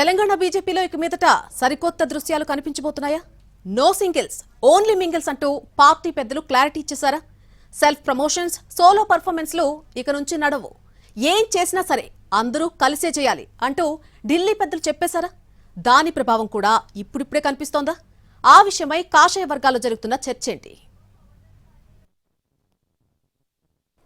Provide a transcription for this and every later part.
తెలంగాణ బీజేపీలో ఇక మీదట సరికొత్త దృశ్యాలు కనిపించబోతున్నాయా? నో సింగిల్స్, ఓన్లీ మింగిల్స్ అంటూ పార్టీ పెద్దలు క్లారిటీ ఇచ్చేశారా? సెల్ఫ్ ప్రమోషన్స్, సోలో పర్ఫార్మెన్స్లు ఇక నుంచి నడవు. ఏం చేసినా సరే అందరూ కలిసే చేయాలి అంటూ ఢిల్లీ పెద్దలు చెప్పేశారా? దాని ప్రభావం కూడా ఇప్పుడిప్పుడే కనిపిస్తోందా? ఆ విషయమై కాషాయ వర్గాల్లో జరుగుతున్న చర్చ ఏంటి?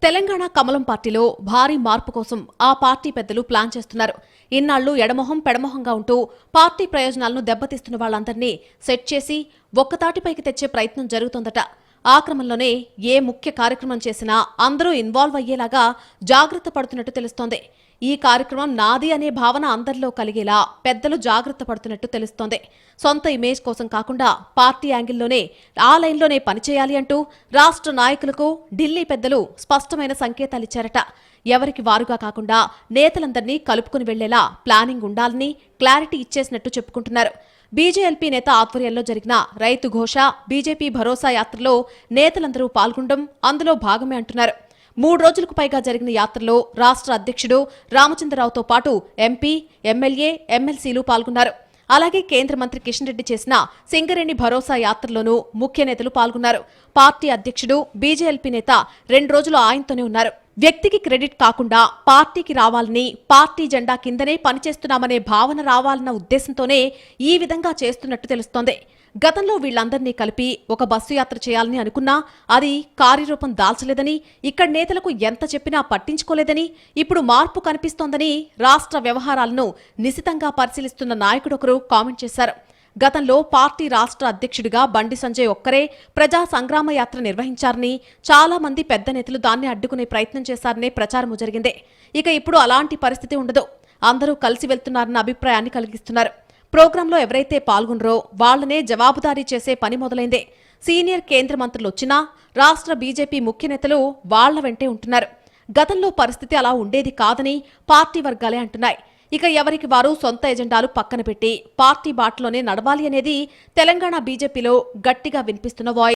తెలంగాణ కమలం పార్టీలో భారీ మార్పు కోసం ఆ పార్టీ పెద్దలు ప్లాన్ చేస్తున్నారు. ఇన్నాళ్లు ఎడమొహం పెడమొహంగా ఉంటూ పార్టీ ప్రయోజనాలను దెబ్బతీస్తున్న వాళ్లందరినీ సెట్ చేసి ఒక్కతాటిపైకి తెచ్చే ప్రయత్నం జరుగుతోందట. ఆ క్రమంలోనే ఏ ముఖ్య కార్యక్రమం చేసినా అందరూ ఇన్వాల్వ్ అయ్యేలాగా జాగ్రత్త పడుతున్నట్టు తెలుస్తోంది. ఈ కార్యక్రమం నాది అనే భావన అందరిలో కలిగేలా పెద్దలు జాగ్రత్త పడుతున్నట్టు తెలుస్తోంది. సొంత ఇమేజ్ కోసం కాకుండా పార్టీ యాంగిల్లోనే ఆ లైన్లోనే పనిచేయాలి అంటూ రాష్ట్ర నాయకులకు ఢిల్లీ పెద్దలు స్పష్టమైన సంకేతాలిచ్చారట. ఎవరికి వారుగా కాకుండా నేతలందరినీ కలుపుకుని వెళ్లేలా ప్లానింగ్ ఉండాలని క్లారిటీ ఇచ్చేసినట్టు చెప్పుకుంటున్నారు. బీజేఎల్పీ నేత ఆధ్వర్యంలో జరిగిన రైతు ఘోష, బీజేపీ భరోసా యాత్రలో నేతలందరూ పాల్గొనడం అందులో భాగమే అంటున్నారు. 3 రోజులకు పైగా జరిగిన యాత్రలో రాష్ట్ర అధ్యక్షుడు రామచంద్రరావుతో పాటు ఎంపీ, ఎమ్మెల్యే, ఎమ్మెల్సీలు పాల్గొన్నారు. అలాగే కేంద్ర మంత్రి కిషన్ రెడ్డి చేసిన సింగరేణి భరోసా యాత్రలోనూ ముఖ్య నేతలు పాల్గొన్నారు. పార్టీ అధ్యక్షుడు, బీజేఎల్పీ నేత 2 రోజులు ఆయనతోనే ఉన్నారు. వ్యక్తికి క్రెడిట్ కాకుండా పార్టీకి రావాలని, పార్టీ జెండా కిందనే పనిచేస్తున్నామనే భావన రావాలన్న ఉద్దేశంతోనే ఈ విధంగా చేస్తున్నట్టు తెలుస్తోంది. గతంలో వీళ్లందరినీ కలిపి ఒక బస్సు యాత్ర చేయాలని అనుకున్నా అది కార్యరూపం దాల్చలేదని, ఇక్కడి నేతలకు ఎంత చెప్పినా పట్టించుకోలేదని, ఇప్పుడు మార్పు కనిపిస్తోందని రాష్ట్ర వ్యవహారాలను నిశితంగా పరిశీలిస్తున్న నాయకుడొకరు కామెంట్ చేశారు. గతంలో పార్టీ రాష్ట్ర అధ్యక్షుడిగా బండి సంజయ్ ఒక్కరే ప్రజా సంగ్రామ యాత్ర నిర్వహించారని, చాలా మంది పెద్ద నేతలు దాన్ని అడ్డుకునే ప్రయత్నం చేశారనే ప్రచారము జరిగిందే. ఇక ఇప్పుడు అలాంటి పరిస్థితి ఉండదు. అందరూ కలిసి వెళ్తున్నారన్న అభిప్రాయాన్ని కలిగిస్తున్నారు. ప్రోగ్రాంలో ఎవరైతే పాల్గొనరో వాళ్లనే జవాబుదారీ చేసే పని మొదలైందే. సీనియర్ కేంద్ర మంత్రులు వచ్చినా రాష్ట్ర బీజేపీ ముఖ్య నేతలు వాళ్ల వెంటే ఉంటున్నారు. గతంలో పరిస్థితి అలా ఉండేది కాదని పార్టీ వర్గాలే అంటున్నాయి. ఇక ఎవరికి వారు సొంత ఎజెండాలు పక్కన పెట్టి పార్టీ బాటలోనే నడవాలి అనేది తెలంగాణ బీజేపీలో గట్టిగా వినిపిస్తున్న వాయిస్.